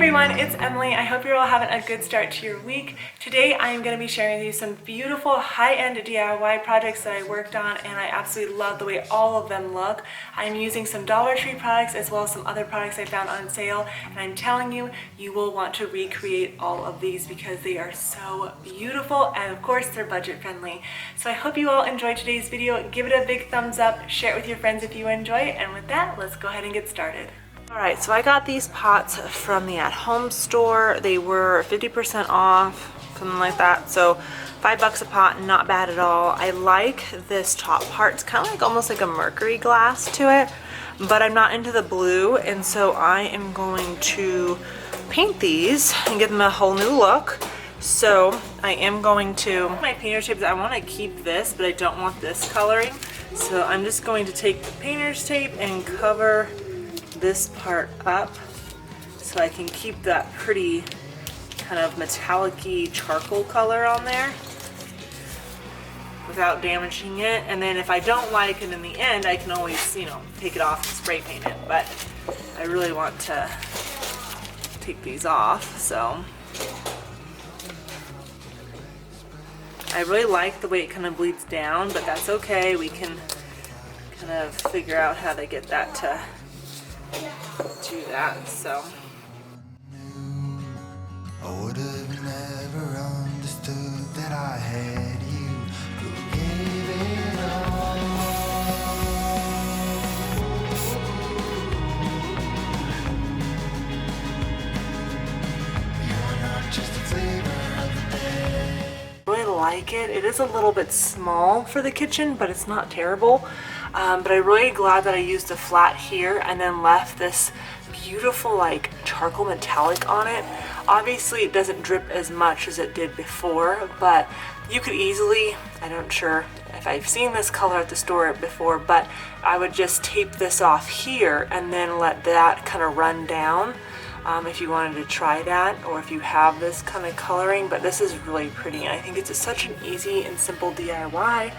everyone, it's Emily. I hope you're all having a good start to your week. Today I am going to be sharing with you some beautiful high-end DIY projects that I worked on, and I absolutely love the way all of them look. I'm using some Dollar Tree products as well as some other products I found on sale, and I'm telling you, you will want to recreate all of these because they are so beautiful, and of course they're budget friendly. So I hope you all enjoyed today's video. Give it a big thumbs up, share it with your friends if you enjoy it, and with that, let's go ahead and get started. Alright, so I got these pots from the at-home store. They were 50% off, something like that. So $5 a pot, not bad at all. I like this top part. It's kind of like almost like a mercury glass to it, but I'm not into the blue, and so I am going to paint these and give them a whole new look. So I am going to, my painter's tape, I want to keep this, but I don't want this coloring. So I'm just going to take the painter's tape and cover this part up so I can keep that pretty kind of metallic-y charcoal color on there without damaging it. And then if I don't like it in the end, I can always, you know, take it off and spray paint it. But I really want to take these off, so I really like the way it kind of bleeds down, but that's okay. We can kind of figure out how to get that to do that. So I would have never understood that I had you who gave it all. You're not just a flavor of the day. I really like it. It is a little bit small for the kitchen, but it's not terrible. But I'm really glad that I used a flat here and then left this beautiful like charcoal metallic on it. Obviously it doesn't drip as much as it did before, but you could easily, I'm not sure if I've seen this color at the store before, but I would just tape this off here and then let that kind of run down if you wanted to try that, or if you have this kind of coloring. But this is really pretty, and I think it's such an easy and simple DIY.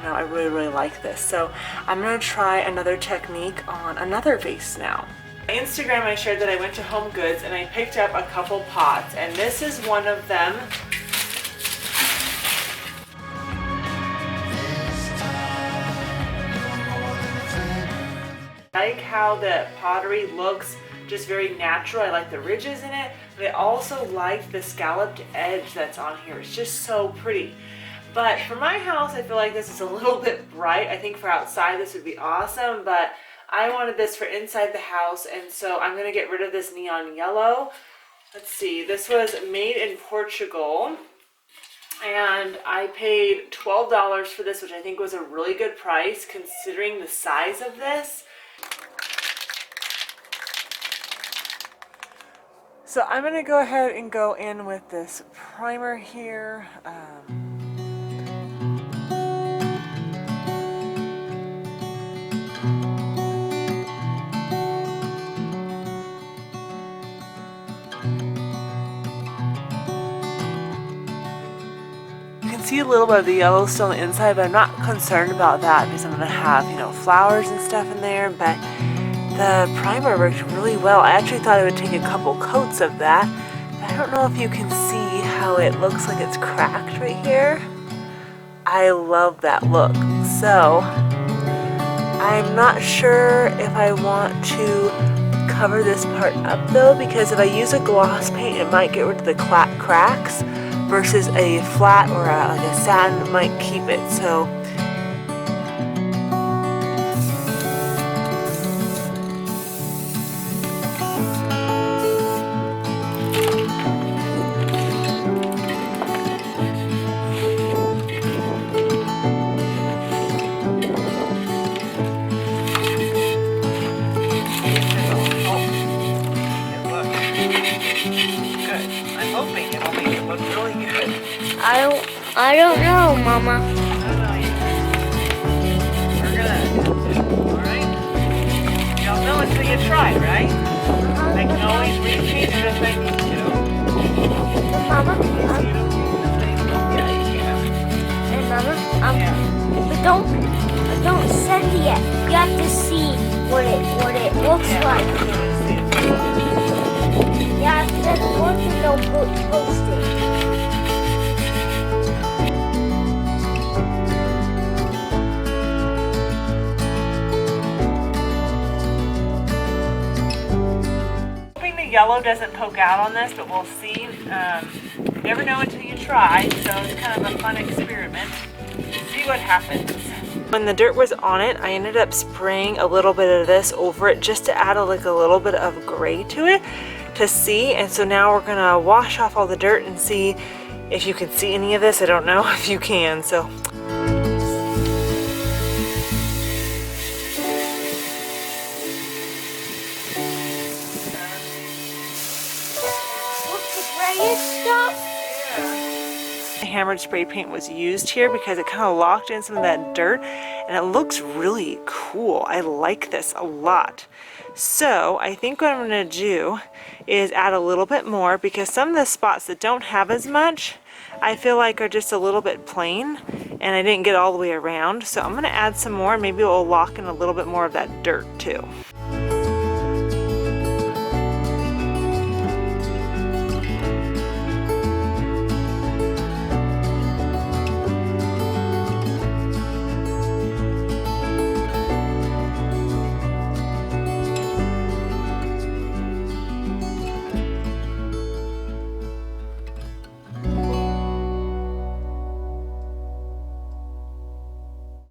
I really like this. So I'm going to try another technique on another vase now. On Instagram I shared that I went to Home Goods and I picked up a couple pots, and this is one of them. I like how the pottery looks just very natural. I like the ridges in it, but I also like the scalloped edge that's on here. It's just so pretty. But for my house, I feel like this is a little bit bright. I think for outside this would be awesome, but I wanted this for inside the house, and so I'm going to get rid of this neon yellow. Let's see, this was made in Portugal, and I paid $12 for this, which I think was a really good price considering the size of this. So I'm going to go ahead and go in with this primer here. See a little bit of the yellow still on the inside, but I'm not concerned about that because I'm going to have, you know, flowers and stuff in there. But the primer worked really well. I actually thought it would take a couple coats of that, but I don't know if you can see how it looks like it's cracked right here. I love that look. So I'm not sure if I want to cover this part up though, because if I use a gloss paint it might get rid of the cracks, versus a flat or like a satin might keep it. So I don't know, Mama. We're gonna, alright? You don't know until you try, right? I can always repaint it if I need to. Mama? Yeah, you can. And Mama, but don't send it yet. You have to see what it looks like. taste it. Hoping the yellow doesn't poke out on this, but we'll see. You never know until you try, so it's kind of a fun experiment. See what happens. When the dirt was on it, I ended up spraying a little bit of this over it just to add a little bit of gray to it to see. And so now we're gonna wash off all the dirt and see if you can see any of this. I don't know if you can, so. What's the grayish stuff? Hammered spray paint was used here because it kind of locked in some of that dirt and it looks really cool. I like this a lot. So I think what I'm going to do is add a little bit more because some of the spots that don't have as much I feel like are just a little bit plain and I didn't get all the way around. So I'm going to add some more. Maybe we'll lock in a little bit more of that dirt too.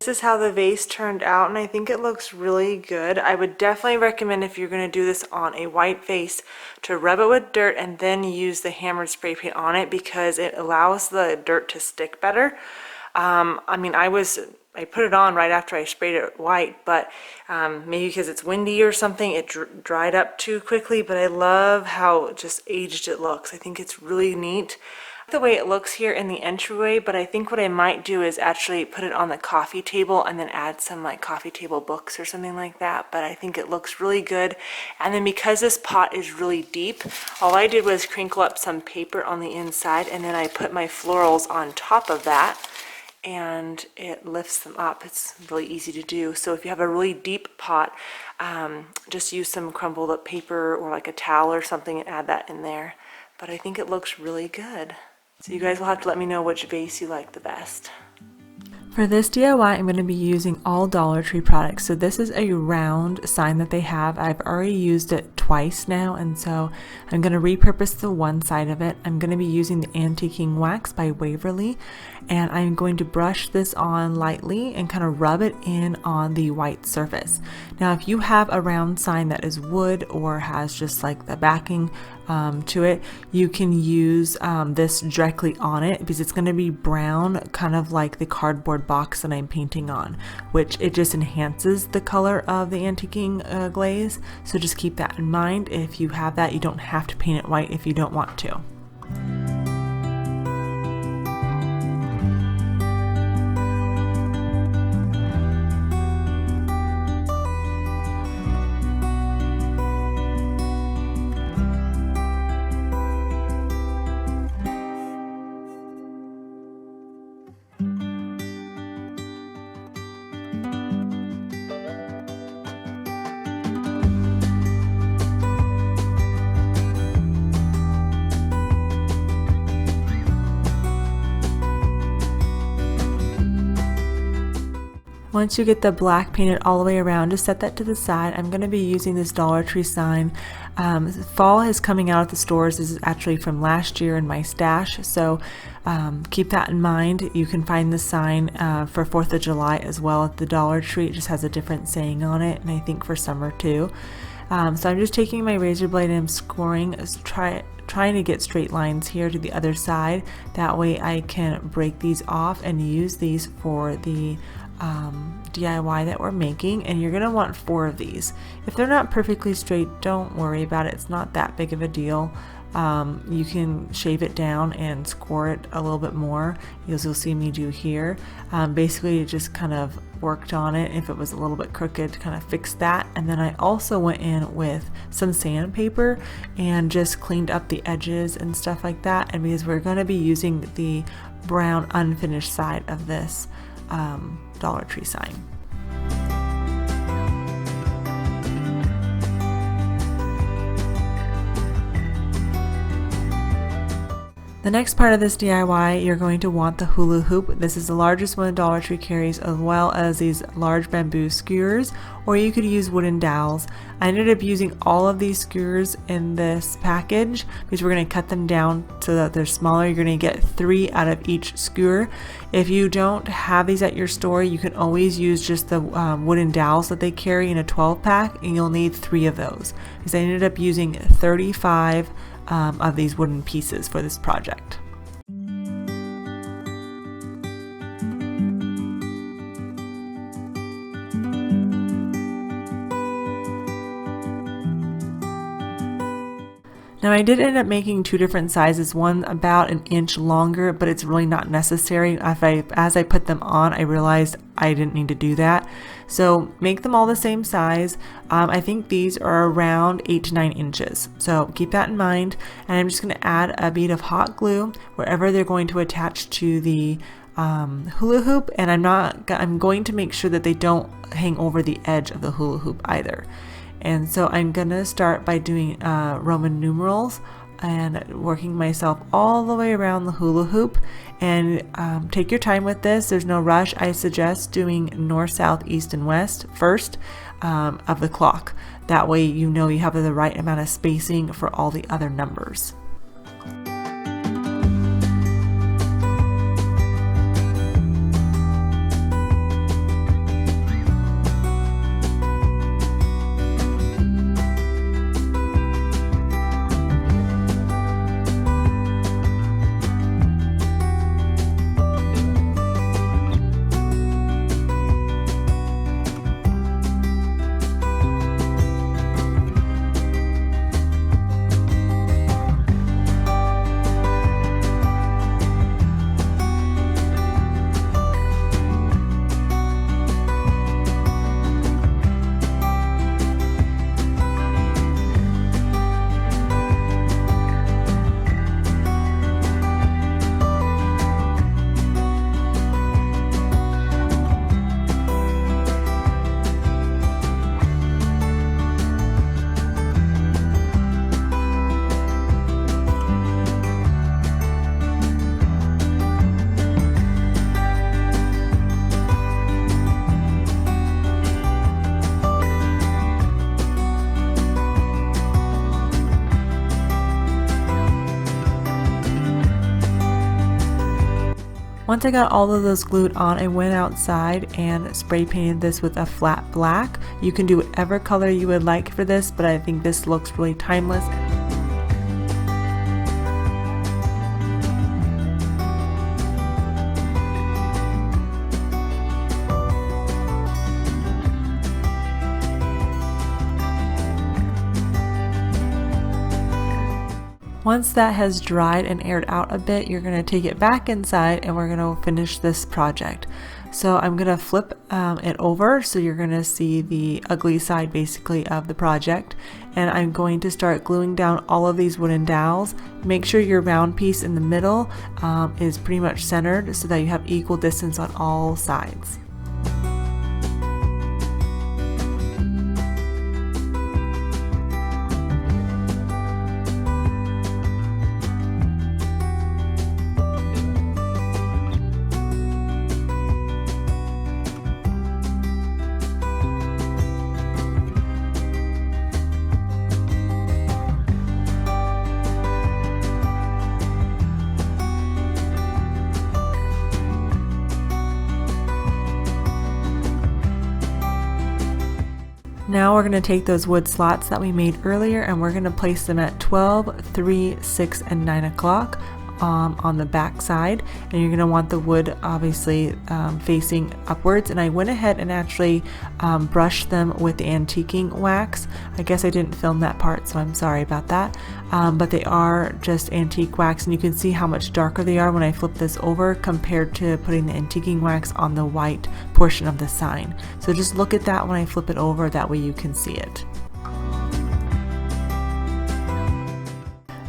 This is how the vase turned out and I think it looks really good. I would definitely recommend if you're going to do this on a white vase to rub it with dirt and then use the hammered spray paint on it because it allows the dirt to stick better. I mean, I put it on right after I sprayed it white, but maybe because it's windy or something, it dried up too quickly, but I love how just aged it looks. I think it's really neat the way it looks here in the entryway, but I think what I might do is actually put it on the coffee table and then add some like coffee table books or something like that. But I think it looks really good. And then because this pot is really deep, all I did was crinkle up some paper on the inside and then I put my florals on top of that and it lifts them up. It's really easy to do. So if you have a really deep pot, just use some crumbled up paper or like a towel or something and add that in there. But I think it looks really good. So you guys will have to let me know which vase you like the best. For this DIY, I'm going to be using all Dollar Tree products. So this is a round sign that they have. I've already used it twice now, and so I'm going to repurpose the one side of it. I'm going to be using the Antiquing Wax by Waverly, and I'm going to brush this on lightly and kind of rub it in on the white surface. Now, if you have a round sign that is wood or has just like the backing to it, you can use this directly on it because it's going to be brown, kind of like the cardboard box that I'm painting on, which it just enhances the color of the antiquing glaze. So just keep that in mind. If you have that, you don't have to paint it white if you don't want to. Once you get the black painted all the way around, just set that to the side. I'm going to be using this Dollar Tree sign. Fall is coming out at the stores. This is actually from last year in my stash, so keep that in mind. You can find the sign for 4th of July as well at the Dollar Tree. It just has a different saying on it, and I think for summer too. So I'm just taking my razor blade and I'm scoring, trying to get straight lines here to the other side. That way I can break these off and use these for the DIY that we're making, and you're gonna want 4 of these. If they're not perfectly straight, don't worry about it. It's not that big of a deal. You can shave it down and score it a little bit more, as you'll see me do here. Basically just kind of worked on it. If it was a little bit crooked, kind of fixed that. And then I also went in with some sandpaper and just cleaned up the edges and stuff like that. And because we're going to be using the brown unfinished side of this Dollar Tree sign. The next part of this DIY, you're going to want the hula hoop. This is the largest one Dollar Tree carries, as well as these large bamboo skewers, or you could use wooden dowels. I ended up using all of these skewers in this package because we're going to cut them down so that they're smaller. You're going to get 3 out of each skewer. If you don't have these at your store, you can always use just the wooden dowels that they carry in a 12-pack, and you'll need 3 of those because I ended up using 35 of these wooden pieces for this project. Now I did end up making 2 different sizes, one about an inch longer, but it's really not necessary. As I put them on, I realized I didn't need to do that. So make them all the same size. I think these are around 8 to 9 inches. So keep that in mind. And I'm just going to add a bead of hot glue wherever they're going to attach to the hula hoop. And I'm going to make sure that they don't hang over the edge of the hula hoop either. And so I'm gonna start by doing Roman numerals and working myself all the way around the hula hoop. And take your time with this. There's no rush. I suggest doing north, south, east, and west first of the clock. That way you know you have the right amount of spacing for all the other numbers. Once I got all of those glued on, I went outside and spray painted this with a flat black. You can do whatever color you would like for this, but I think this looks really timeless. Once that has dried and aired out a bit, you're going to take it back inside and we're going to finish this project. So I'm going to flip it over so you're going to see the ugly side basically of the project, and I'm going to start gluing down all of these wooden dowels. Make sure your round piece in the middle is pretty much centered so that you have equal distance on all sides. Now we're going to take those wood slots that we made earlier and we're going to place them at 12, 3, 6, and 9 o'clock on the back side, and you're going to want the wood obviously facing upwards. And I went ahead and actually brushed them with the antiquing wax. I guess I didn't film that part, so I'm sorry about that, but they are just antique wax, and you can see how much darker they are when I flip this over compared to putting the antiquing wax on the white portion of the sign. So just look at that when I flip it over, that way you can see it.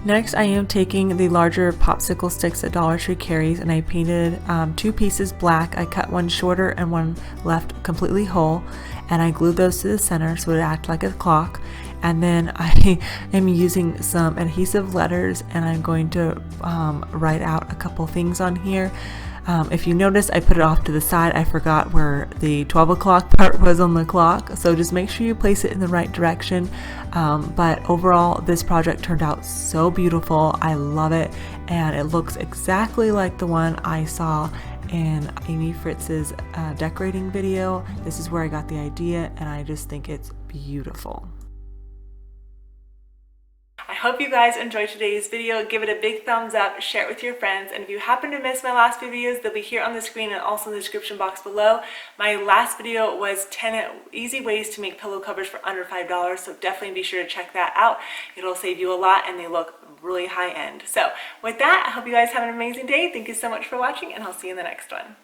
Next, I am taking the larger popsicle sticks that Dollar Tree carries, and I painted 2 pieces black. I cut one shorter and one left completely whole, and I glued those to the center so it acted like a clock. And then I am using some adhesive letters, and I'm going to write out a couple things on here. If you notice, I put it off to the side. I forgot where the 12 o'clock part was on the clock, so just make sure you place it in the right direction. But overall, this project turned out so beautiful. I love it, and it looks exactly like the one I saw in Amy Fritz's decorating video. This is where I got the idea, and I just think it's beautiful. I hope you guys enjoyed today's video. Give it a big thumbs up, share it with your friends, and if you happen to miss my last few videos, they'll be here on the screen and also in the description box below. My last video was 10 easy ways to make pillow covers for under $5, so definitely be sure to check that out. It'll save you a lot, and they look really high end. So with that, I hope you guys have an amazing day. Thank you so much for watching, and I'll see you in the next one.